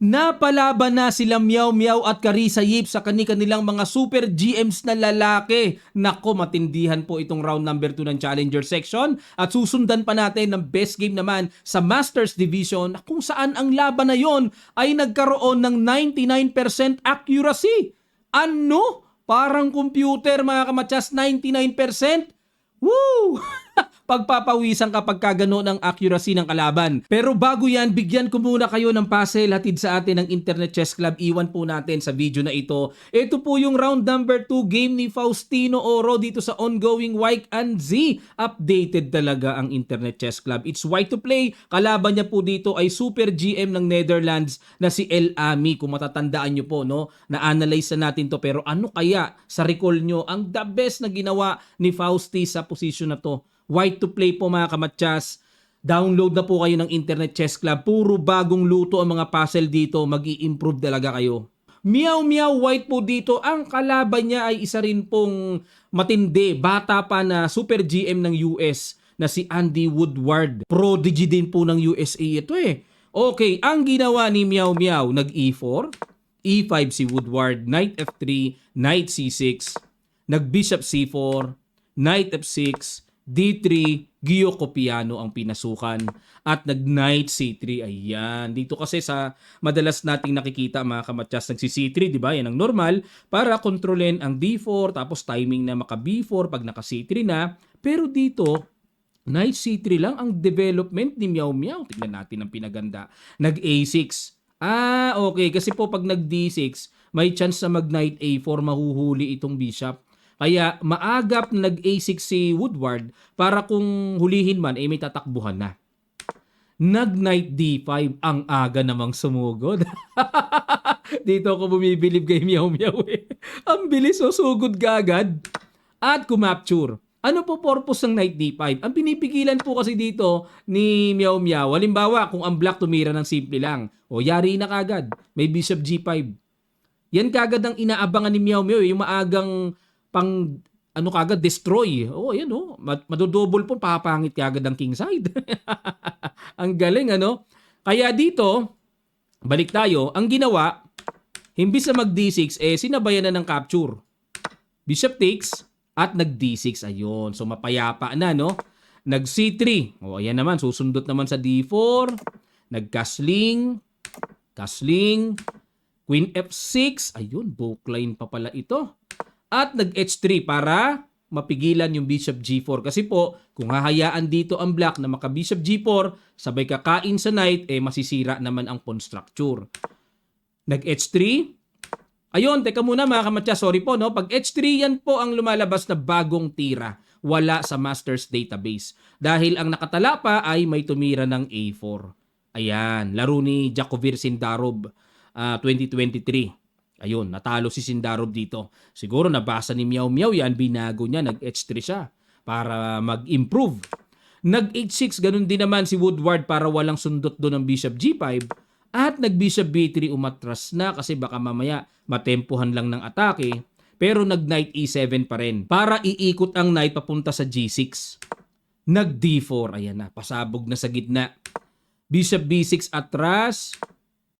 Napalaban na sila Meow Meow at Carissa Yip sa kanilang mga super GMs na lalaki. Nako, matindihan po itong round number 2 ng Challenger section at susundan pa natin ng best game naman sa Masters Division kung saan ang laban na yon ay nagkaroon ng 99% accuracy. Ano? Parang computer mga kamatsas, 99%? Woo! Pagpapawisan kapag kagano ng accuracy ng kalaban. Pero bago yan, bigyan ko muna kayo ng puzzle hatid sa atin ng Internet Chess Club. Iwan po natin sa video na ito. Ito po yung round number 2 game ni Faustino Oro dito sa ongoing Wike and Z. Updated talaga ang Internet Chess Club. It's white to play. Kalaban niya po dito ay super GM ng Netherlands na si El Ami. Kung matatandaan nyo po, no? Na-analyze na natin to. Pero ano kaya sa recall nyo ang the best na ginawa ni Fausti sa position na to? White to play po mga kamatsas. Download na po kayo ng Internet Chess Club. Puro bagong luto ang mga puzzle dito. Mag-i-improve talaga kayo. Meow Meow White po dito. Ang kalaban niya ay isa rin pong matindi. Bata pa na super GM ng US na si Andy Woodward. Prodigy din po ng USA ito eh. Okay, ang ginawa ni Meow Meow, nag-E4, E5 si Woodward, Knight F3, Knight C6, nag-Bishop C4, Knight F6, D3, Gyoko Piano ang pinasukan at nag-Knight C3. Ayan. Dito kasi sa madalas nating nakikita mga kamatsas nagsi-C3, di ba? Yan ang normal para kontrolin ang D4 tapos timing na maka B4 pag naka C3 na. Pero dito, Knight C3 lang ang development ni Meow Meow. Tignan natin ang pinaganda. Nag-A6. Okay. Kasi po pag nag-D6, may chance na mag-Knight A4 mahuhuli itong bishop. Kaya maagap na nag-A6 si Woodward para kung hulihin man, may tatakbuhan na. Nag-Knight D5, ang aga namang sumugod. Dito ako bumibilib kay Meow Meow eh. Ang bilis sugod gagad. At kumapture. Ano po purpose ng Knight D5? Ang pinipigilan po kasi dito ni Meow Meow, halimbawa kung ang black tumira ng simple lang, yari na kagad. May Bishop G5. Yan kagad ang inaabangan ni Meow Meow, yung maagang kagad destroy. Ayan madodouble po, papangit kagad ang king side. Ang galing Kaya dito, balik tayo, ang ginawa, imbis na mag D6 sinabayan na ng capture. Bishop takes at nag D6. Ayun. So mapayapa na Nag C3. Ayan naman, susundot naman sa D4. Nag castling, Queen F6. Ayun, bookline pa pala ito. At nag-H3 para mapigilan yung Bishop G4. Kasi po, kung hahayaan dito ang black na maka-Bishop G4, sabay kakain sa knight, masisira naman ang pawn structure. Nag-H3. Ayun, teka muna mga kamatya, sorry po. Pag H3, yan po ang lumalabas na bagong tira. Wala sa Masters database. Dahil ang nakatala pa ay may tumira ng A4. Ayan, laro ni Jakovir Sindarov 2023. Ayun, natalo si Sindarov dito. Siguro nabasa ni Meow Meow yan, binago niya, nag-H3 siya para mag-improve. Nag-H6, ganun din naman si Woodward para walang sundot doon ng Bishop G5. At nag-Bishop B3, umatras na kasi baka mamaya matempuhan lang ng atake. Pero nag-Knight E7 pa rin para iikot ang knight papunta sa G6. Nag-D4, ayan na, pasabog na sa gitna. Bishop B6 atras.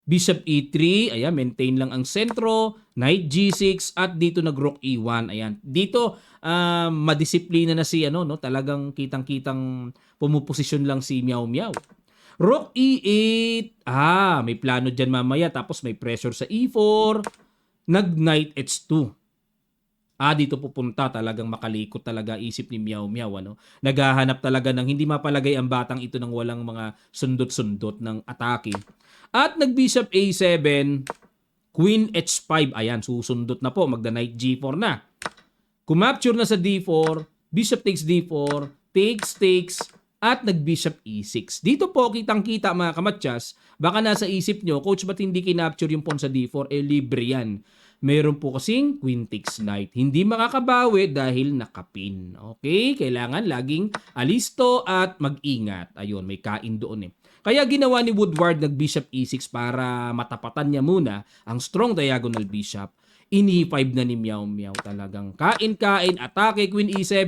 Bishop E3, ayan, maintain lang ang sentro, Knight G6, at dito nag-Rook E1, ayan. Dito, madisiplina na si, talagang kitang-kitang pumuposisyon lang si Meow Meow. Rook E8, may plano dyan mamaya, tapos may pressure sa E4, nag-Knight H2. Dito pupunta, talagang makalikot talaga isip ni Meow Meow, Naghahanap talaga ng hindi mapalagay ang batang ito ng walang mga sundot-sundot ng atake. At nag-Bishop A7, Queen H5. Ayan, susundot na po. Magda-Knight G4 na. Kumapture na sa D4, Bishop takes D4, takes, at nag-Bishop E6. Dito po, kitang-kita mga kamatsas, baka nasa isip nyo, coach, ba't hindi kinapture yung pawn sa D4? Libre yan. Meron po kasing Queen takes Knight. Hindi makakabawi dahil nakapin. Okay? Kailangan laging alisto at mag-ingat. Ayun, may kain doon Kaya ginawa ni Woodward nag-Bishop E6 para matapatan niya muna ang strong diagonal bishop. Ini-5 na ni Meow Meow, talagang kain-kain, atake Queen E7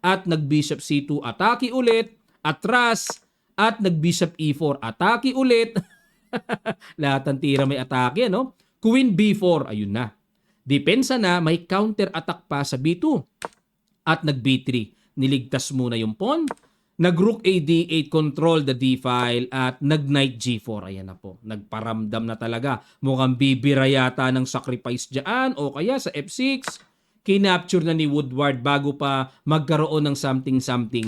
at nag-Bishop C2, atake ulit, atras, at nag-Bishop E4, atake ulit. Lahat ng tira may atake, no? Queen B4, ayun na. Depensa na, may counter attack pa sa B2. At nag B3, niligtas muna yung pawn. Nag-rook A D8, control the D-file at nag-knight G4. Ayan na po. Nagparamdam na talaga. Mukhang bibira yata ng sacrifice dyan o kaya sa F6. Kinapture na ni Woodward bago pa magkaroon ng something-something.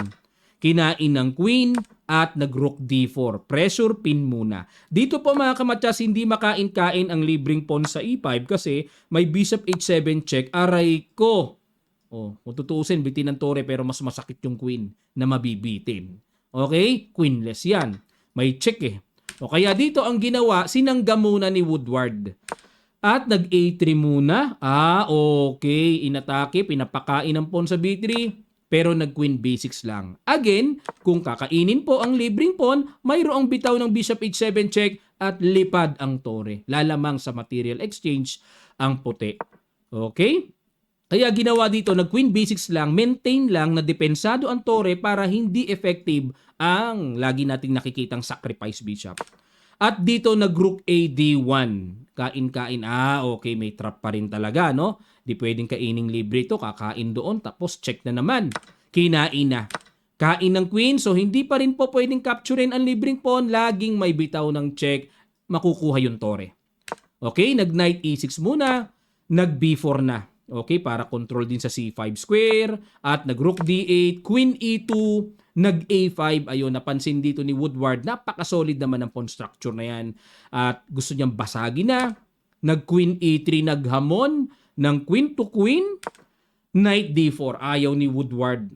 Kinain ng queen at nag-rook D4. Pressure pin muna. Dito po mga kamatsas, hindi makain-kain ang libreng pawn sa E5 kasi may bishop H7 check. Aray ko! Oh, kung tutuusin, bitin ng tore pero mas masakit yung queen na mabibitin. Okay? Queenless yan. May check eh. O kaya dito ang ginawa, sinangga muna ni Woodward. At nag-A3 muna. Okay. Inatake, pinapakain ng pawn sa B3. Pero nag-queen B6 lang. Again, kung kakainin po ang libreng pawn, mayroong bitaw ng bishop H7 check at lipad ang tore. Lalamang sa material exchange ang puti. Okay? Kaya ginawa dito, nag-queen B6 lang, maintain lang na depensado ang tore para hindi effective ang lagi nating nakikitang sacrifice bishop. At dito nag-rook A D1. Kain-kain. Okay, may trap pa rin talaga, no? Di pwedeng kaining libre ito, kakain doon, tapos check na naman. Kinain na. Kain ng queen, so hindi pa rin po pwedeng capturein ang libreng pawn, laging may bitaw ng check, makukuha yung tore. Okay, nag-knight E6 muna, nag-B4 na. Okay, para control din sa C5 square. At nag-rook D8, queen E2, nag-A5. Ayun, napansin dito ni Woodward. Napaka-solid naman ang pawn structure na yan. At gusto niyang basagin na. Nag-queen E3, naghamon ng queen to queen. Knight D4. Ayaw ni Woodward.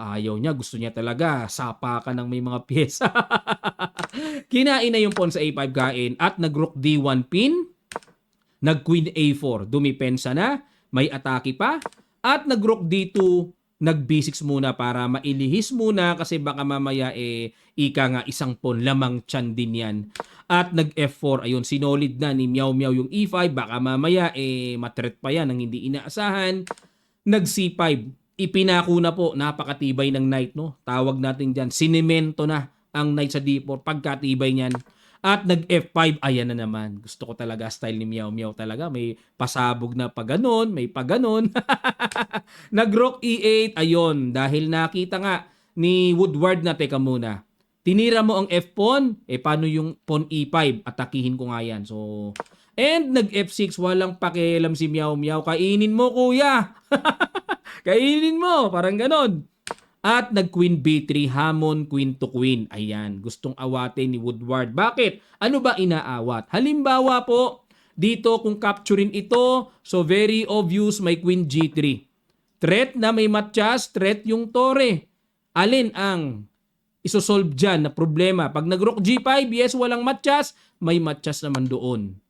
Ayaw niya. Gusto niya talaga. Sapa ka ng may mga pyesa. Kinain na yung pawn sa A5 kain. At nag-rook D1 pin. Nag-queen A4. Dumipensa na. May atake pa. At nag-rook D2, nag-B6 muna para mailihis muna kasi baka mamaya ika nga isang pawn lamang tiyan din yan. At nag-F4, ayun, sinolid na ni Meow Meow yung E5, baka mamaya matret pa yan ng hindi inaasahan. Nag-C5, ipinako na po, napakatibay ng knight, no? Tawag natin dyan, sinemento na ang knight sa D4, pagkatibay niyan. At nag-F5, ayan na naman. Gusto ko talaga style ni Meow Meow talaga. May pasabog na paganon, may paganon. Nag-rook E8, ayun. Dahil nakita nga ni Woodward na, teka muna. Tinira mo ang F-pawn, paano yung pawn E5? Atakihin ko nga yan. So, and nag-F6, walang pakialam si Meow Meow. Kainin mo, kuya! Kainin mo, parang ganon. At nag-queen B3, hamon queen to queen. Ayan, gustong awatin ni Woodward. Bakit? Ano ba inaawat? Halimbawa po, dito kung capturein ito, so very obvious may queen G3. Threat na may matchas, threat yung tore. Alin ang isosolve dyan na problema? Pag nag-rook G5, yes, walang matchas, may matchas naman doon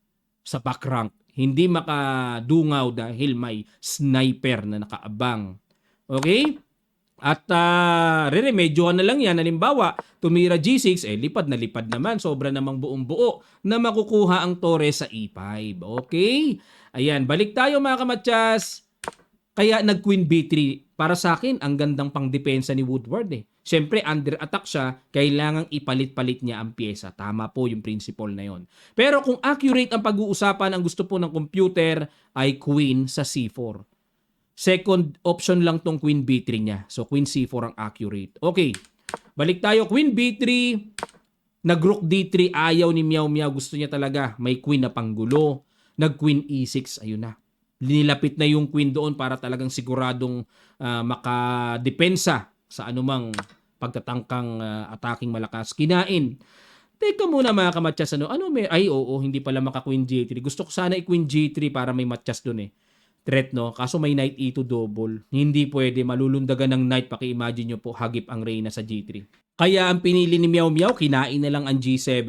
sa back rank. Hindi makadungaw dahil may sniper na nakaabang. Okay? At re-remedyohan na lang yan. Halimbawa, tumira G6, lipad na lipad naman. Sobra namang buong buo na makukuha ang tore sa E5. Okay? Ayan, balik tayo mga kamatsas. Kaya nag-queen B3. Para sa akin, ang gandang pang-depensa ni Woodward Siyempre, under attack siya, kailangang ipalit-palit niya ang pyesa. Tama po yung principle na yon. Pero kung accurate ang pag-uusapan, ang gusto po ng computer ay queen sa C4. Second option lang tong queen B3 niya. So, queen C4 ang accurate. Okay. Balik tayo. Queen B3. Nag-rook D3. Ayaw ni Meow Meow. Gusto niya talaga. May queen na panggulo. Nag-queen E6. Ayun na. Nilapit na yung queen doon para talagang siguradong makadepensa sa anumang pagtatangkang ataking malakas. Kinain. Teka muna mga kamatsas. Hindi pala maka-queen G3. Gusto ko sana i-queen G3 para may matchas doon threat, no? Kaso may knight E2 double. Hindi pwede. Malulundagan ng knight. Paki-imagine nyo po, hagip ang reyna sa G3. Kaya ang pinili ni Meow Meow, kinain na lang ang G7.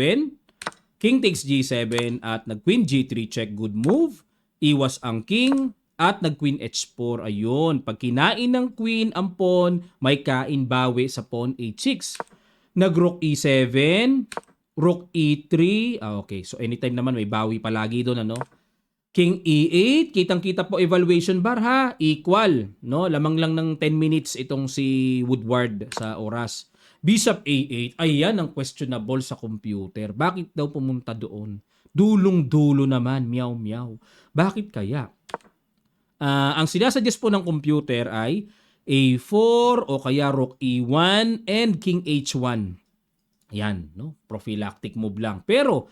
King takes G7 at nag-queen G3 check. Good move. Iwas ang king at nag-queen H4. Ayun. Pag kinain ng queen ang pawn, may kain bawi sa pawn H6. Nag-rook E7. Rook E3. Okay. So anytime naman may bawi palagi doon, ano? King E8, kitang-kita po evaluation bar equal, no? Lamang lang ng 10 minutes itong si Woodward sa oras. Bishop A8, ayan ang questionable sa computer. Bakit daw pumunta doon? Dulong-dulo naman, meow meow. Bakit kaya? Ang sinasuggest po ng computer ay A4 o kaya Rook E1 and King H1. Yan, no? Prophylactic move lang. Pero,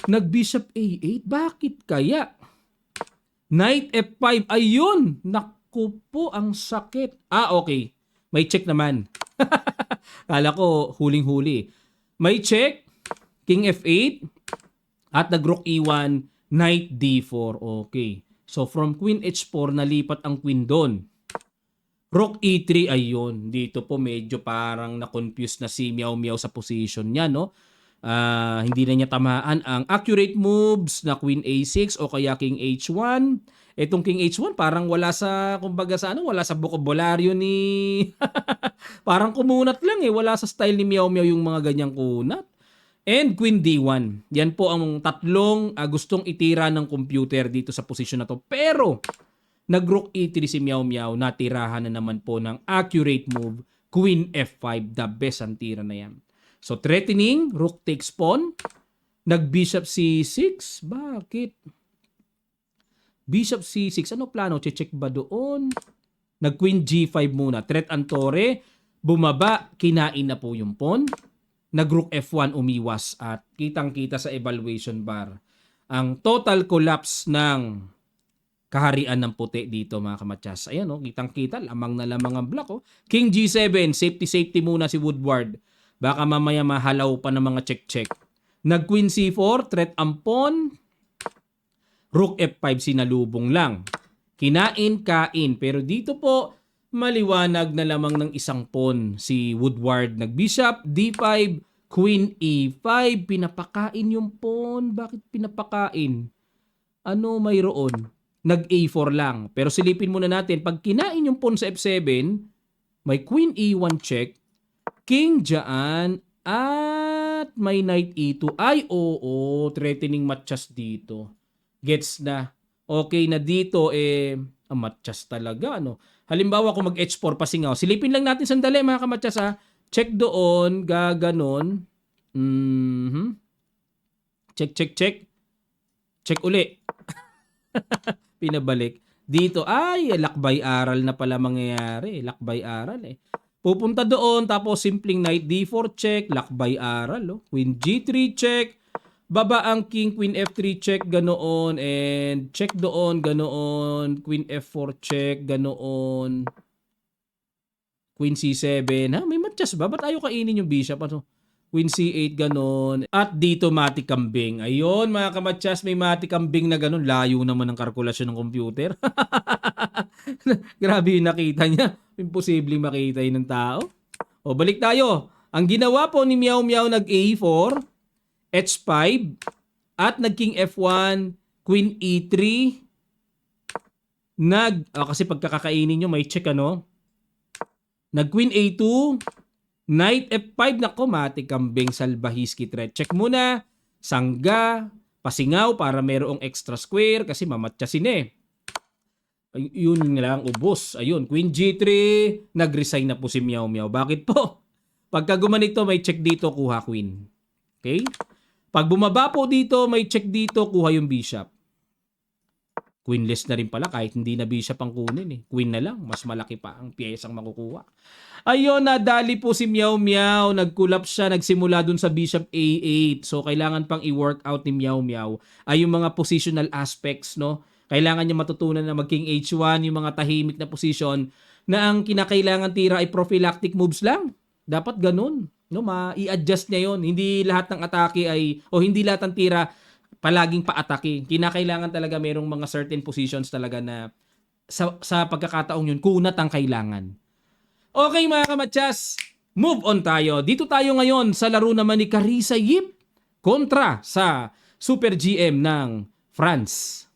nag-Bishop A8, bakit kaya? Knight F5, ayun! Naku po, ang sakit. Okay. May check naman. Kala ko, huling-huli. May check, King F8, at nag-Rook E1, Knight D4. Okay. So, from Queen H4, nalipat ang Queen doon. Rook E3, ayun. Dito po medyo parang na-confuse na si Meow Meow sa position niya, no? Hindi na niya tamaan ang accurate moves na Queen A6 o kaya King H1. Itong King H1 parang wala sa, kumbaga sa ano, wala sa bokabularyo ni... parang kumunat lang eh. Wala sa style ni Meow Meow yung mga ganyang kunat. And Queen D1. Yan po ang tatlong gustong itira ng computer dito sa posisyon na to. Pero, nag-Rook E3 si Meow Meow, natirahan na naman po ng accurate move, Queen F5. The best ang tira na yan. So, threatening, Rook takes pawn. Nag-Bishop C6. Bakit? Bishop C6. Ano plano? Check ba doon? Nag-Queen G5 muna. Threat ang tore. Bumaba. Kinain na po yung pawn. Nag-Rook F1 umiwas at kitang-kita sa evaluation bar ang total collapse ng kaharian ng puti dito mga kamatsas. Ayan kitang-kita, lamang na lamang ang black. King G7, safety muna si Woodward. Baka mamaya mahalaw pa ng mga check-check. Nag-Queen C4, threat ang pawn. Rook F5, sinalubong lang. Kinain, pero dito po maliwanag na lamang ng isang pawn si Woodward. Nag-Bishop, D5, Queen E5. Pinapakain yung pawn. Bakit pinapakain? Ano mayroon? Nag-A4 lang. Pero silipin muna natin. Pag kinain yung pawn sa F7, may Queen E1 check, King dyan, at may Knight E2. Ay, oo. Threatening matchas dito. Gets na. Okay na dito, matchas talaga, ano? Halimbawa kung mag-H4 pasingaw, silipin lang natin sandali mga kamatsas ha. Check doon, gaganon. Check. Check uli. Pinabalik. Dito, lakbay aral na pala mangyayari. Lakbay aral Pupunta doon, tapos simpleng Knight D4 check, lakbay aral. Queen G3 check. Baba ang King, Queen F3 check, ganoon. And check doon, ganoon. Queen F4 check, ganoon. Queen C7. May matchas ba? Ba't ayaw kainin yung bishop? Queen C8, ganoon. At dito, mati kambing. Ayun, mga kamatsas, may mati kambing na ganoon. Layo naman ang kalkulasyon ng computer. Grabe yung nakita niya. Imposible makita yun ng tao. Balik tayo. Ang ginawa po ni Meow Meow, nag-A4. H5 at nag-King F1, Queen E3, kasi pagkakakainin nyo may check nag-Queen A2, Knight F5, nako mati kambing salbahiski threat. Check muna, sangga, pasingaw para merong extra square kasi mamatyasin Yun lang, ubos. Ayun, Queen G3, nag-resign na po si Meow Meow. Bakit po? Pagka gumanito, may check dito, kuha Queen. Okay? Pag bumaba po dito, may check dito, kuha yung bishop. Queenless na rin pala kahit hindi na bishop ang kunin Queen na lang, mas malaki pa ang piyesang makukuha. Ayun, nadali po si Meow Meow. Nag-collapse siya, nagsimula dun sa bishop A8. So, kailangan pang i-work out ni Meow Meow ay yung mga positional aspects, Kailangan niya matutunan na mag-King H1, yung mga tahimik na position na ang kinakailangan tira ay prophylactic moves lang. Dapat ganun. I-adjust niya yon. Hindi lahat ng atake hindi lahat ng tira palaging pa-atake. Kinakailangan talaga merong mga certain positions talaga na sa pagkakataong yun, kunat ang kailangan. Okay mga kamatsas, move on tayo. Dito tayo ngayon sa laro naman ni Carissa Yip kontra sa Super GM ng France.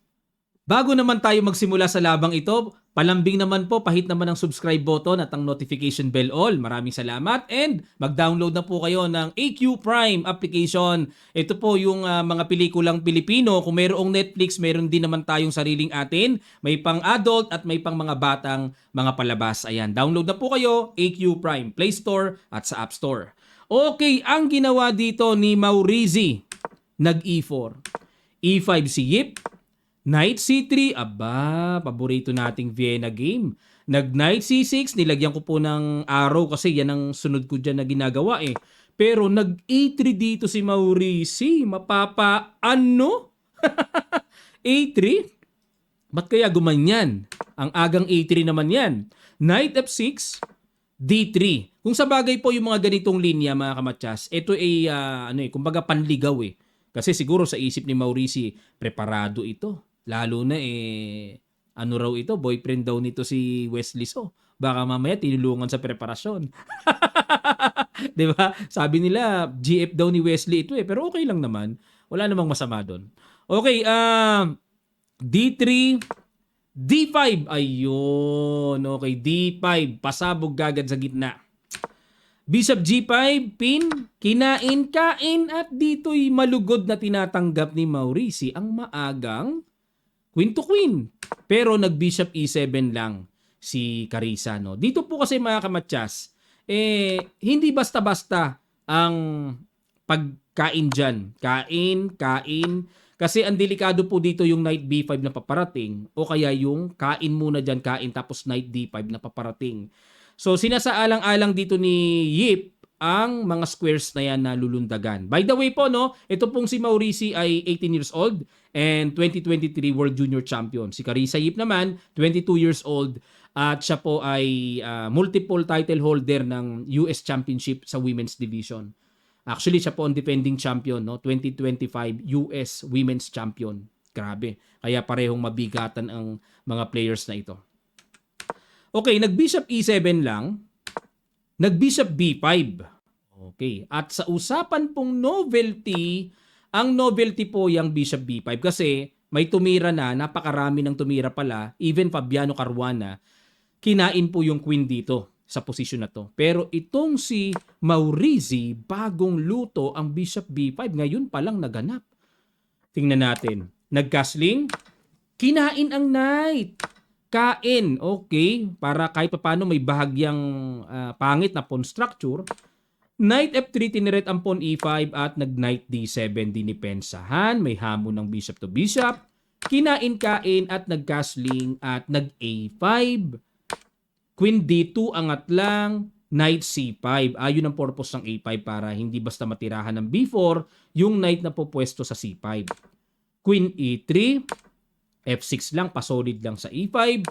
Bago naman tayo magsimula sa labang ito, palambing naman po, pahit naman ang subscribe button at ang notification bell all. Maraming salamat and mag-download na po kayo ng AQ Prime application. Ito po yung mga pelikulang Pilipino. Kung mayroong Netflix, meron din naman tayong sariling atin. May pang adult at may pang mga batang mga palabas. Ayan, download na po kayo, AQ Prime, Play Store at sa App Store. Okay, ang ginawa dito ni Maurizi, nag-E4. E5 si Yip, Knight C3, aba, paborito nating Vienna game. Nag-Knight C6, nilagyan ko po ng arrow kasi yan ang sunod ko dyan na ginagawa eh. Pero nag-A3 dito si Maurizi, ano? A3? Ba't kaya gumanyan? Ang agang A3 naman yan. Knight F6, D3. Kung sa bagay po yung mga ganitong linya mga kamatsas, ito ay kumbaga panligaw eh. Kasi siguro sa isip ni Maurizi, preparado ito. Lalo na ano raw ito, boyfriend daw nito si Wesley So. Baka mamaya tinulungan sa preparasyon. 'Di ba? Sabi nila GF daw ni Wesley ito eh, pero okay lang naman. Wala namang masama doon. Okay, D3, D5. Ayun. Okay, D5. Pasabog gagad sa gitna. Bishop G5, pin, kinain, kain, at dito'y malugod na tinatanggap ni Maurizi ang maagang queen to queen. Pero nag-bishop E7 lang si Carissa. No? Dito po kasi mga kamatsas, hindi basta-basta ang pagkain dyan. Kain, kain. Kasi ang delikado po dito yung knight B5 na paparating o kaya yung kain muna dyan, kain tapos knight D5 na paparating. So sinasaalang-alang dito ni Yip ang mga squares na yan na lulundagan. By the way po, no, ito pong si Maurizi ay 18 years old and 2023 World Junior Champion. Si Carissa Yip naman, 22 years old at siya po ay multiple title holder ng US Championship sa Women's Division. Actually, siya po ang defending champion, no? 2025 US Women's Champion. Grabe. Kaya parehong mabigatan ang mga players na ito. Okay, nag-bishop E7 lang. Nag-bishop B5. Okay. At sa usapan pong novelty, ang novelty po yung bishop B5 kasi may tumira na, napakarami ng tumira pala, even Fabiano Caruana, kinain po yung queen dito sa posisyon na to. Pero itong si Maurizi, bagong luto ang bishop B5, ngayon pa lang naganap. Tingnan natin. Nag-castling, kinain ang knight. Kain, okay, para kahit paano may bahagyang pangit na pawn structure. Knight F3, tinirect ang pawn E5 at nag-knight D7, dinipensahan. May hamon ng bishop to bishop. Kinain-kain at nag-castling at nag-A5. Queen D2, angat lang. Knight C5. Ayun ang purpose ng A5 para hindi basta matirahan ng B4 yung knight na pupwesto sa C5. Queen E3. F6 lang, pasolid lang sa E5.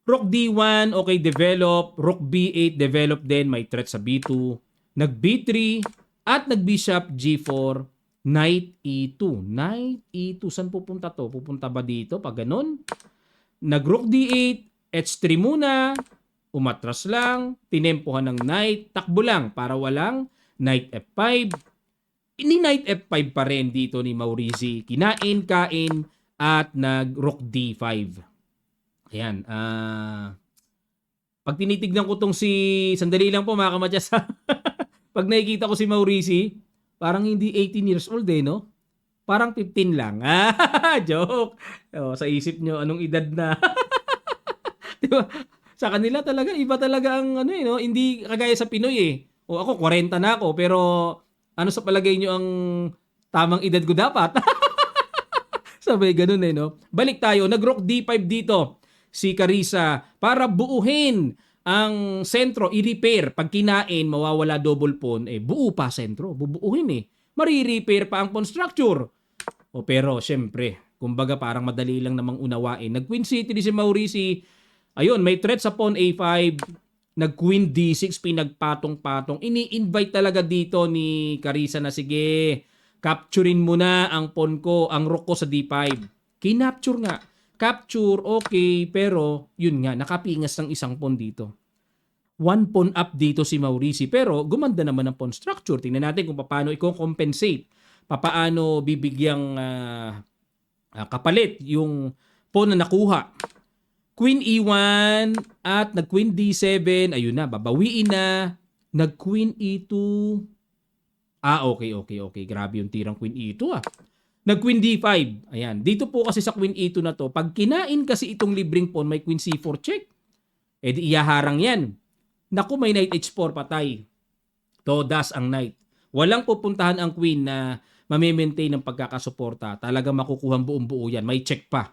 Rook D1, okay, develop. Rook B8, develop din. May threat sa B2. Nag-B3 at nag-bishop G4. Knight E2. Knight E2, saan pupunta to? Pupunta ba dito? Pag ganun. Nag-Rook D8, H3 muna. Umatras lang. Tinempohan ng knight. Takbo lang para walang Knight F5. Ini Knight F5 pa rin dito ni Maurizi. Kinain, kain, at nag-Rook D5. Ayan. Pag tinitignan ko tong sandali lang po mga kamatyas. Pag nakikita ko si Maurizi, parang hindi 18 years old no? Parang 15 lang. Joke. Sa isip nyo, anong edad na? Diba? Sa kanila talaga, iba talaga ang no? Hindi kagaya sa Pinoy O ako, 40 na ako, pero ano sa palagay nyo ang tamang edad ko dapat? Sabay ganun no? Balik tayo, nag-Rook D5 dito si Carissa para buuhin ang sentro, i-repair. Pag kinain, mawawala double pawn, buo pa sentro, bubuuhin Mari-repair pa ang pawn structure. Pero syempre, kumbaga parang madali lang namang unawain. Nag-Queen C3 si Maurizi, ayun, may threat sa pawn A5, nag-Queen D6, pinagpatong-patong. Ini-invite talaga dito ni Carissa na sige, capturein mo na ang pawn ko, ang rook ko sa D5. Kinapture nga. Capture, okay, pero yun nga, nakapingas ng isang pawn dito. One pawn up dito si Maurizi, pero gumanda naman ang pawn structure. Tingnan natin kung paano i-compensate. Paano bibigyang kapalit yung pawn na nakuha. Queen E1 at nag-Queen D7. Ayun na, babawiin na. Nag-Queen E2. Okay. Grabe yung tirang Queen E2 Nag-Queen D5. Ayan. Dito po kasi sa Queen E2 na to, pag kinain kasi itong libreng pawn, may Queen C4 check. Di iyaharang yan. Naku, may Knight H4 patay. Todas ang knight. Walang pupuntahan ang queen na mamimaintain ng pagkakasuporta. Talaga makukuha buong buo yan. May check pa.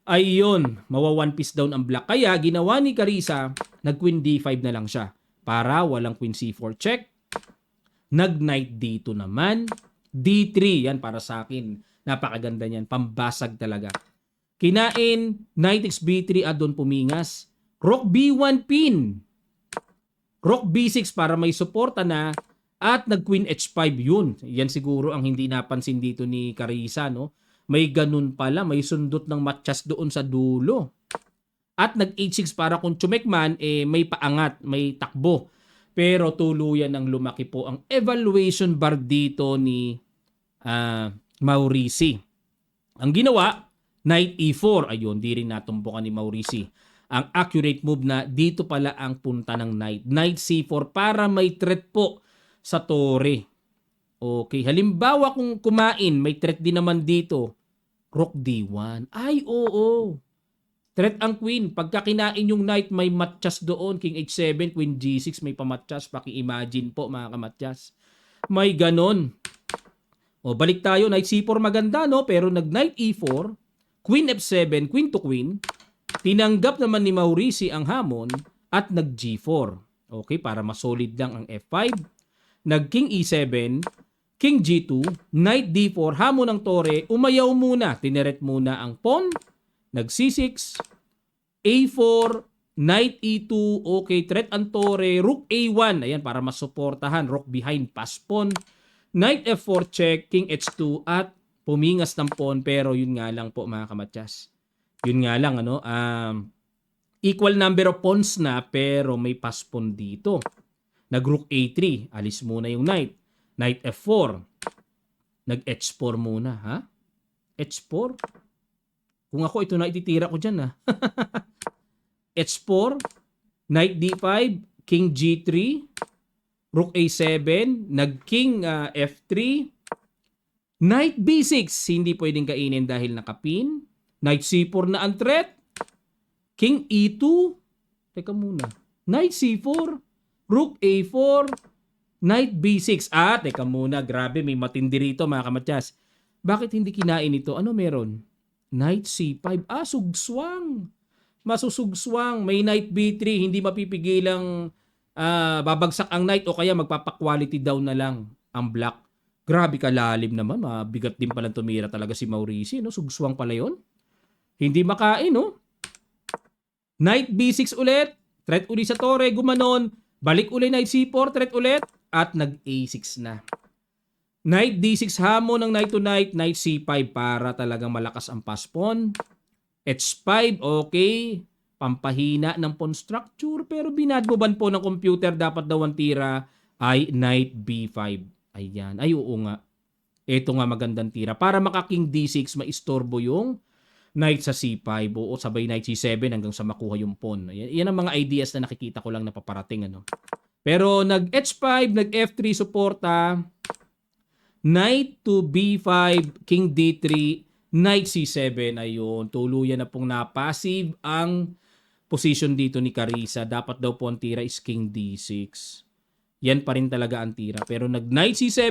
Ayun, mawa one piece down ang black. Kaya ginawa ni Carissa, nag-queen d5 na lang siya. Para walang queen c4 check. Nag-knight d2 naman. d3, yan para sa akin. Napakaganda niyan. Pambasag talaga. Kinain, knight x b3 at doon pumingas. Rook b1 pin. Rook b6 para may suporta na. At nag-queen h5 yun. Yan siguro ang hindi napansin dito ni Carissa, no? May ganun pala, may sundot ng matchas doon sa dulo. At nag-h6 para kung chumekman, may paangat, may takbo. Pero tuluyan ng lumaki po ang evaluation bar dito ni Maurici. Ang ginawa, knight e4. Ayun, di rin natumbukan ni Maurici. Ang accurate move na dito pala ang punta ng knight. Knight c4 para may threat po sa tore. Okay, halimbawa kung kumain, may threat din naman dito. Rook d1. Ay, oo. Threat ang queen. Pagka kinain yung knight, may matchas doon. King h7, queen g6, may pamatchas. Paki-imagine po mga kamatyas. May ganon. O, balik tayo. Knight c4 maganda, no? Pero nag-knight e4, queen f7, queen to queen. Tinanggap naman ni Maurici ang hamon at nag-g4. Okay, para masolid lang ang f5. Nag-king e7, king g2, knight d4, hamon ng tore, umayaw muna, tineret muna ang pawn, nag-c6, a4, knight e2, okay, threat ang tore, rook a1, ayan, para masuportahan, rook behind, pass pawn, knight f4 check, king h2, at pumingas ng pawn, pero yun nga lang po mga kamatyas. Yun nga lang, ano, equal number of pawns na, pero may pass pawn dito. Nag-rook a3, alis muna yung knight. Knight f4. Nag-h4 muna, ha? h4? Kung ako, ito na ititira ko dyan, ha? h4, knight d5, king g3, rook a7, nag-king f3, knight b6, hindi pwedeng kainin dahil nakapin. Knight c4 na ang threat. King e2, teka muna. Knight c4, rook a4, knight b6. Teka muna, grabe, may matindi rito mga kamatyas. Bakit hindi kinain ito? Ano meron? Knight c5. Sugswang. Masusugswang. May knight b3, hindi mapipigilang babagsak ang knight o kaya magpapa-quality down na lang ang black. Grabe kalalim naman. Mabigat din pala tumira talaga si Maurici. No? Sugswang pala yun. Hindi makain, no? Knight b6 ulit. Threat uli sa tore. Gumanon. Balik uli knight c4, threat ulit, at nag-a6 na. Knight d6 hamon ng knight to knight, knight c5 para talagang malakas ang pass pawn. h5, okay. Pampahina ng pawn structure, pero binadboban po ng computer, dapat daw ang tira ay knight b5. Ayan, ay oo nga. Ito nga magandang tira. Para maka-king d6, maistorbo yung knight sa c5 o sabay knight c7 hanggang sa makuha yung pawn. Yan ang mga ideas na nakikita ko lang na paparating. Ano? Pero nag-h5, nag-f3 suporta, knight to b5, king d3, knight c7. Ayun, tuluyan na pong na-passive ang position dito ni Carissa. Dapat daw po ang tira is king d6. Yan pa rin talaga ang tira. Pero nag-knight c7,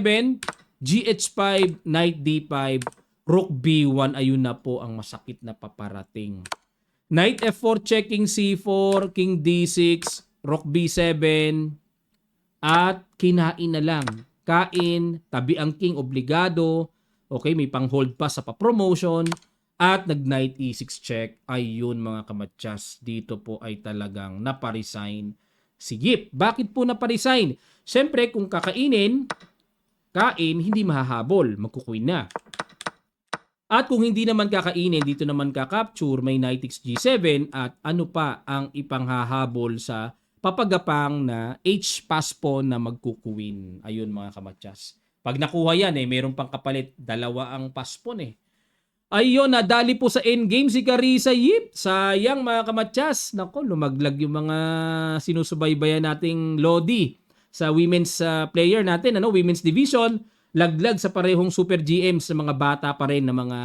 gh5, knight d5, rook b1, ayun na po ang masakit na paparating. Knight f4 checking c4, king d6, rook b7, at kinain na lang. Kain, tabi ang king, obligado. Okay, may pang-hold pa sa pa-promotion. At nag-knight e6 check. Ayun mga kamatyas, dito po ay talagang naparesign si Yip. Bakit po naparesign? Siyempre, kung kakainin, hindi mahahabol. Magkukuin na. At kung hindi naman kakainin, dito naman kakapture, may knight g7 at ano pa ang ipanghahabol sa papagapang na h pass pawn na magkukuwin. Ayun mga kamatyas. Pag nakuha yan, mayroon pang kapalit, dalawa ang pass pawn Ayun, nadali po sa endgame si Carissa Yip. Sayang mga kamatyas. Nako, lumaglag yung mga sinusubaybayan nating Lodi sa women's player natin, women's division. Laglag sa parehong Super GMs sa mga bata pa rin na mga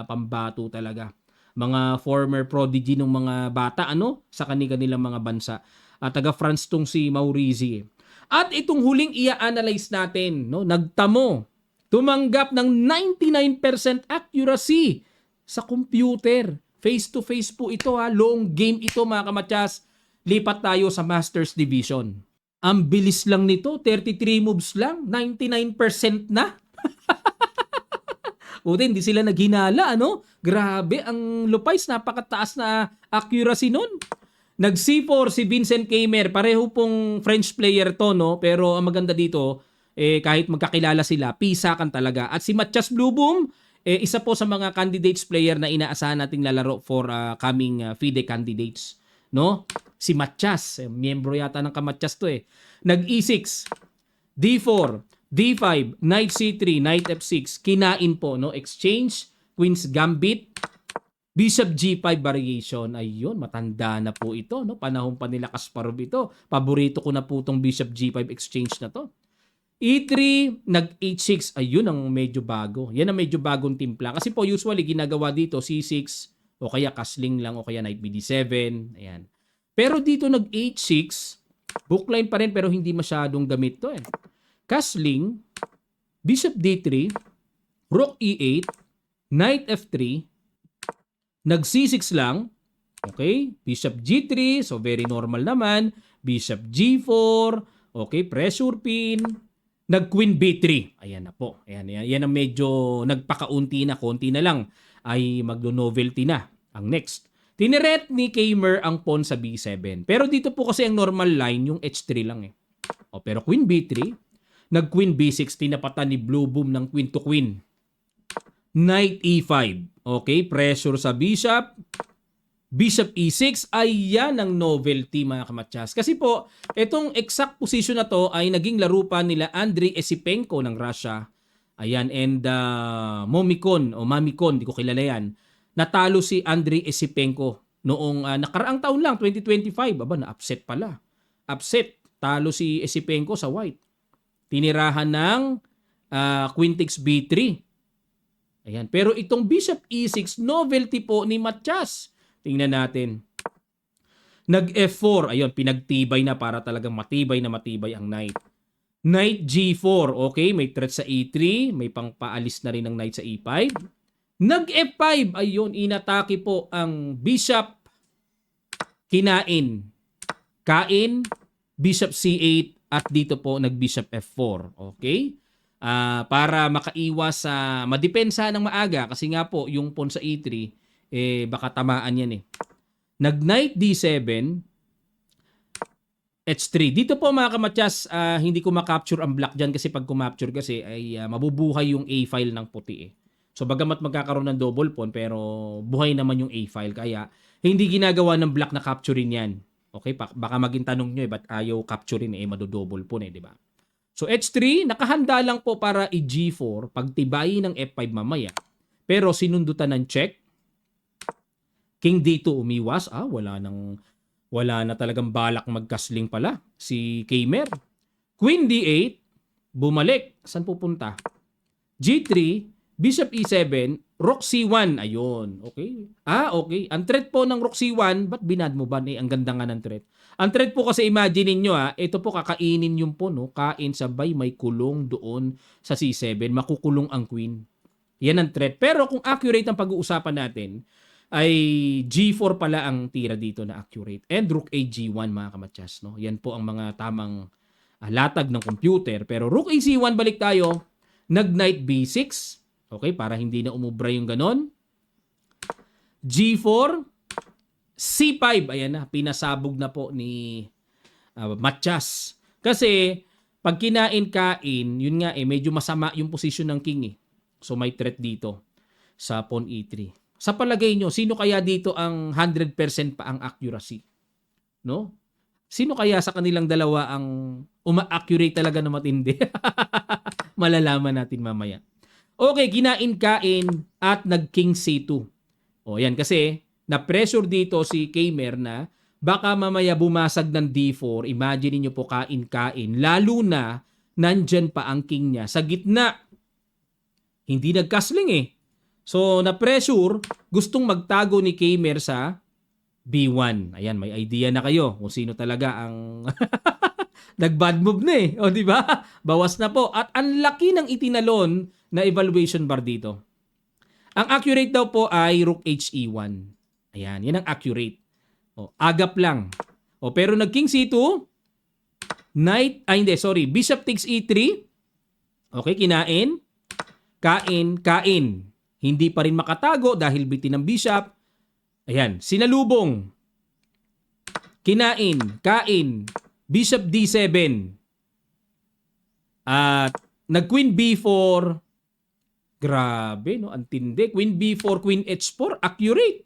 pambato talaga. Mga former prodigy ng mga bata sa kanilang mga bansa. Taga France tong si Maurici. At itong huling i-analyze natin, no, nagtamo, tumanggap ng 99% accuracy sa computer. Face-to-face po ito ha, long game ito mga kamatyas. Lipat tayo sa Masters Division. Ang bilis lang nito, 33 moves lang, 99% na. O hindi sila naghinala, ano? Grabe, ang Lupais, napakataas na accuracy nun. Nag C4 si Vincent Keimer, pareho pong French player to, no? Pero ang maganda dito, kahit magkakilala sila, pisakan talaga. At si Mathias Blueboom, isa po sa mga candidates player na inaasahan nating lalaro for coming FIDE candidates, no? Si Mathias, miyembro yata ng Kamathias to Nag E6, D4, D5, Knight C3, Knight F6, kinain po, no? Exchange, Queen's Gambit, Bishop G5 variation. Ayun, matanda na po ito, no? Panahon pa nila Kasparov ito. Paborito ko na po itong Bishop G5 exchange na to. E3, nag H6. Ayun ang medyo bago. Yan ang medyo bagong timpla. Kasi po usually ginagawa dito C6 o kaya castling lang o kaya Knight BD7. Ayan. Pero dito nag H6, bookline pa rin pero hindi masyadong gamit to Castling, Bishop D3, Rook E8, Knight F3, nag C6 lang. Okay? Bishop G3. So, very normal naman. Bishop G4. Okay? Pressure pin. Nag Queen B3. Ayan na po. Ayan, yan ang medyo nagpakaunti na. Konti na lang. Ay magno-novelty na. Ang next. Tineret ni Keimer ang pawn sa B7. Pero dito po kasi ang normal line, yung H3 lang O, pero Queen B3. Nag Queen B6. Tinapatan ni Blueboom ng Queen to Queen. Knight E5. Okay, pressure sa bishop. Bishop E6 ay yan ang novelty mga kamatyas. Kasi po, itong exact position na to ay naging laro pa nila Andrei Esipenko ng Russia. Ayan, and Momikon o Mamikon, di ko kilala yan. Natalo si Andrei Esipenko noong nakaraang taon lang, 2025. Aba, na-upset pala. Upset. Talo si Esipenko sa white. Tinirahan ng Queen takes B3. Ayan. Pero itong Bishop E6, novelty po ni Mathias. Tingnan natin. Nag F4. Ayun, pinagtibay na para talagang matibay na matibay ang knight. Knight G4. Okay, may threat sa E3. May pangpaalis na rin ng knight sa E5. Nag F5. Ayun, inatake po ang Bishop. Kinain. Kain. Bishop C8. At dito po nag Bishop F4. Okay? Para makaiwas sa madepensa ng maaga kasi nga po yung pawn sa E3 baka tamaan yan Nag Knight D7 H3. Dito po mga kamatyas hindi ko ma-capture ang black dyan kasi pag kumapture kasi ay mabubuhay yung A file ng puti So bagamat magkakaroon ng double pawn pero buhay naman yung A file kaya hindi ginagawa ng black na capturein yan. Okay, baka maging tanong nyo ba't ayaw capturein madodouble pawn di ba? So H3, nakahanda lang po para i-G4, pagtibayin ng F5 mamaya. Pero sinundutan ng check. King D2 umiwas. Wala na talagang balak magkasling pala si Keimer. Queen D8, bumalik. Saan pupunta? G3, Bishop E7, Rook C1. Ayun, okay. Okay. Ang threat po ng Rook C1, ba't binad mo ba? Ang ganda nga ng threat. Ang threat po kasi imagine niyo ito po kakainin yung po kain sabay may kulong doon sa C7, makukulong ang queen. Yan ang threat. Pero kung accurate ang pag-uusapan natin, ay G4 pala ang tira dito na accurate. And Rook A G1 mga kamatyas, Yan po ang mga tamang latag ng computer. Pero Rook A C1 balik tayo. Nag Knight B6. Okay, para hindi na umubra yung ganon. G4, C5. Ayan na, pinasabog na po ni Mathias. Kasi, pag kinain-kain, yun nga medyo masama yung position ng king So, may threat dito sa pawn E3. Sa palagay nyo, sino kaya dito ang 100% pa ang accuracy? No? Sino kaya sa kanilang dalawa ang uma-accurate talaga na matindi? Malalaman natin mamaya. Okay, kinain-kain at nag-king C2. Yan kasi na-pressure dito si Keimer na baka mamaya bumasag ng D4. Imagine niyo po kain-kain. Lalo na nandyan pa ang king niya sa gitna. Hindi nag-castling So na-pressure, gustong magtago ni Keimer sa B1. Ayan, may idea na kayo kung sino talaga ang Nag-bad move na eh. O, di ba? Bawas na po. At ang laki ng itinalon na evaluation bar dito. Ang accurate daw po ay Rook HE1. Ayan, yan ang accurate. O, agap lang. O, pero nag-King C2, Bishop takes E3. Okay, kinain. Kain. Hindi pa rin makatago dahil bitin ng bishop. Ayan, sinalubong. Kain. Bishop D7. At nag-Queen B4. Grabe, no? Antindi. Queen B4, Queen H4. Accurate.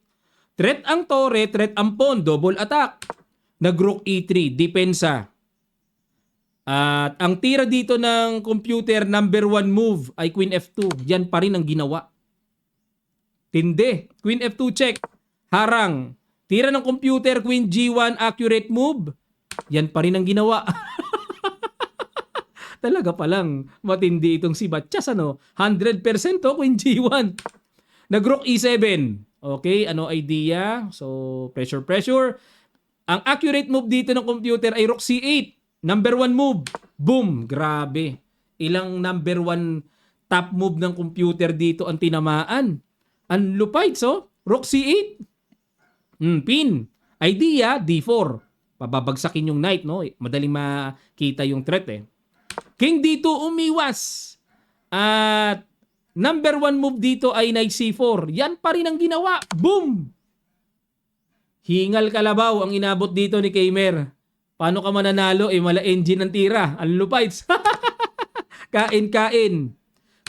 Threat ang tore, threat ang pawn. Double attack. Nag-Rook E3. Depensa. At ang tira dito ng computer, number 1 move ay Queen F2. Yan pa rin ang ginawa. Tindi. Queen F2 check. Harang. Tira ng computer, Queen G1, accurate move. Yan pa rin ang ginawa. Talaga palang matindi itong si Matchas, ano? 100% to, Queen G1. Nag-Rook E7. Okay, ano idea? So, pressure. Ang accurate move dito ng computer ay Rook C8. Number 1 move. Boom! Grabe. Ilang number 1 top move ng computer dito ang tinamaan. Ang lupait, so. Rook C8. Pin. Idea, D4. Pababagsakin yung knight, no? Madaling makita yung threat, eh. King D2 umiwas. At number 1 move dito ay Knight C4. Yan pa rin ang ginawa. Boom! Hingal kalabaw ang inabot dito ni Kaymer. Paano ka mananalo? Mala engine ng tira. Ang lupites. Kain.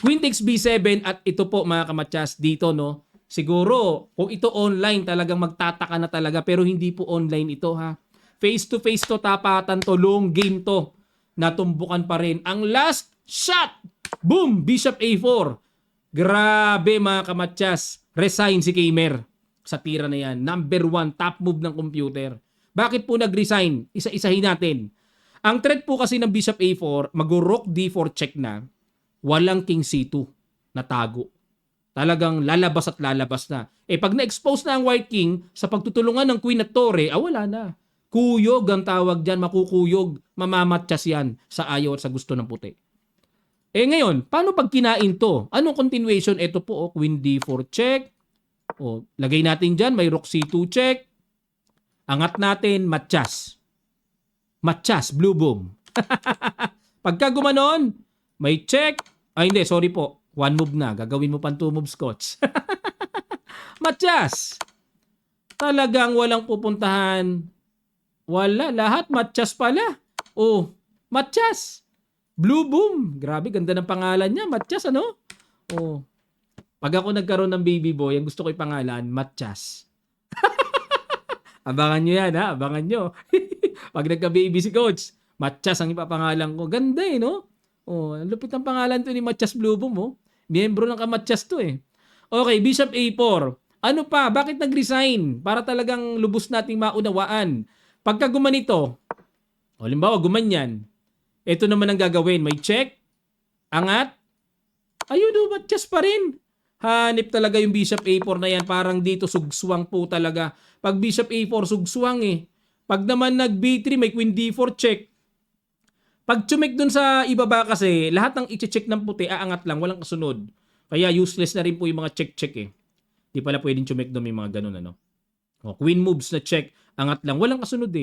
Queen takes B7 at ito po mga kamatsas dito, no? Siguro, kung ito online talagang magtataka na talaga pero hindi po online ito, ha? Face to face to, tapatan to, long game to. Natumbukan pa rin. Ang last shot! Boom! Bishop A4. Grabe mga kamatsas. Resign si Kaymer sa tira na yan. Number 1 top move ng computer. Bakit po nag-resign? Isa-isahin natin. Ang threat po kasi ng Bishop A4, mag-Rook D4 check na. Walang King C2 na tago. Talagang lalabas at lalabas na. Pag na-expose na ang White King sa pagtutulungan ng Queen at Torre, wala na. Kuyog ang tawag dyan, makukuyog, mamamatsyas yan sa ayaw at sa gusto ng puti. Ngayon, paano pag kinain to? Anong continuation? Ito po, Queen D4 check. Lagay natin dyan, may Rook C2 check. Angat natin, matsyas. Matsyas, blue boom. Pagka gumanon, may check. Hindi, sorry po. 1 move na. Gagawin mo pang 2 moves, coach. Matsyas. Talagang walang pupuntahan. Wala, lahat matchas pala. Matchas. Blue Boom. Grabe, ganda ng pangalan niya. Matchas, ano? Pag ako nagkaroon ng baby boy, ang gusto ko ipangalan, Matchas. Abangan nyo yan, ha? Abangan nyo. Pag nagka-baby si coach, Matchas ang ipapangalan ko. Ganda no? Lupit ang pangalan to ni Matchas Blue Boom, Miyembro ng Kamatchas to, Okay, Bishop A4. Ano pa? Bakit nag-resign? Para talagang lubos nating maunawaan. Pagka gumanito, halimbawa gumanyan, ito naman ang gagawin. May check, angat, matchas pa rin. Hanip talaga yung Bishop A4 na yan. Parang dito sugswang po talaga. Pag Bishop A4, sugswang Pag naman nag-B3, may Queen D4 check. Pag tsumik dun sa ibaba kasi, lahat ng i-check ng puti, aangat lang, walang kasunod. Kaya useless na rin po yung mga check-check Di pala pwedeng tsumik dun, may mga ganun, Queen moves na check, angat lang, walang kasunod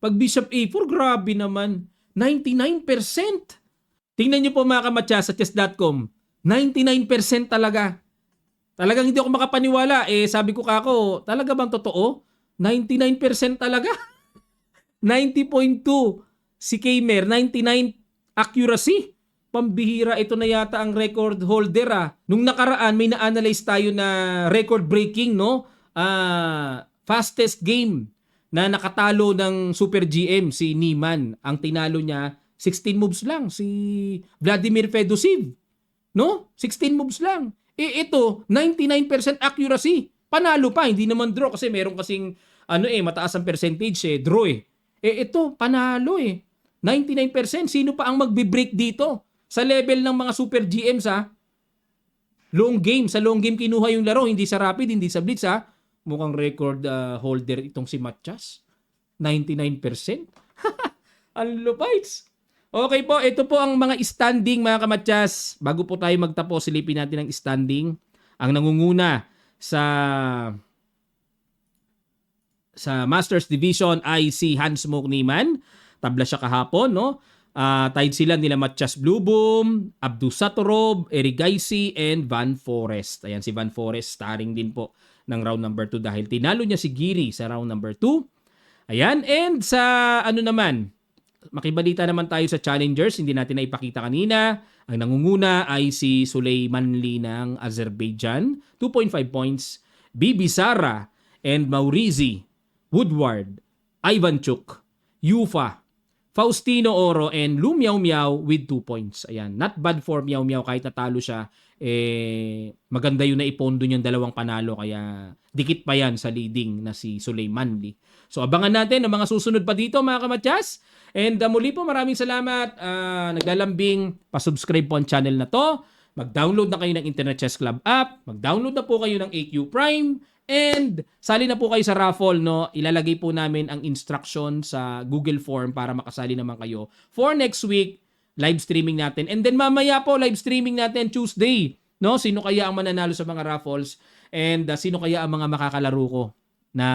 Pag Bishop A4, grabe naman. 99%. Tingnan nyo po mga kamatya sa chess.com. 99% talaga. Talagang hindi ako makapaniwala. Sabi ko kako, talaga bang totoo? 99% talaga. 90.2. Si Kaymer, 99 accuracy. Pambihira, ito na yata ang record holder Nung nakaraan, may na-analyze tayo na record breaking, no? Fastest game na nakatalo ng Super GM, si Niemann. Ang tinalo niya, 16 moves lang. Si Vladimir Fedosiv. No? 16 moves lang. Ito, 99% accuracy. Panalo pa, hindi naman draw kasi meron kasing mataas ang percentage draw ito, panalo 99%. Sino pa ang magbe-break dito? Sa level ng mga Super GMs long game. Sa long game kinuha yung laro, hindi sa rapid, hindi sa blitz Mukhang record holder itong si Matchas. 99%. Ang lupites. Okay po, ito po ang mga standing mga kamatyas. Bago po tayo magtapos, silipin natin ang standing. Ang nangunguna sa Masters Division ay si Hans Smoke Niemann. Tabla siya kahapon, no? Tied sila nila Matyas Blueboom, Abdu Satorov, Eric Gaisi, and Van Forest. Ayan, si Van Forest starring din po ng round number 2 dahil tinalo niya si Giri sa round number 2. Ayan, and sa ano naman, makibalita naman tayo sa challengers, hindi natin na ipakita kanina. Ang nangunguna ay si Suleymanli ng Azerbaijan, 2.5 points. Bibi Sara and Maurizi, Woodward, Ivanchuk, Yufa, Faustino Oro, and Lu Miao Miao with 2 points. Ayan, not bad for Miao Miao kahit natalo siya. Maganda yung naipondo niyang dalawang panalo kaya dikit pa yan sa leading na si Suleymanli. So abangan natin ang mga susunod pa dito mga kamatyas. And muli po maraming salamat. Naglalambing, pasubscribe po ang channel na to. Mag-download na kayo ng Internet Chess Club app. Mag-download na po kayo ng AQ Prime. And sali na po kayo sa raffle, no? Ilalagay po namin ang instruction sa Google Form para makasali naman kayo for next week live streaming natin. And then mamaya po live streaming natin Tuesday, no? Sino kaya ang mananalo sa mga raffles and sino kaya ang mga makakalaro ko na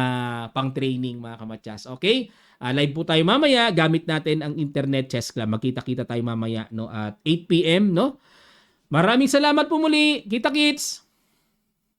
pang-training mga kamatyas. Okay? Live po tayo mamaya gamit natin ang Internet Chess Club. Magkita-kita tayo mamaya, no, at 8 PM, no? Maraming salamat po muli. Kita-kits.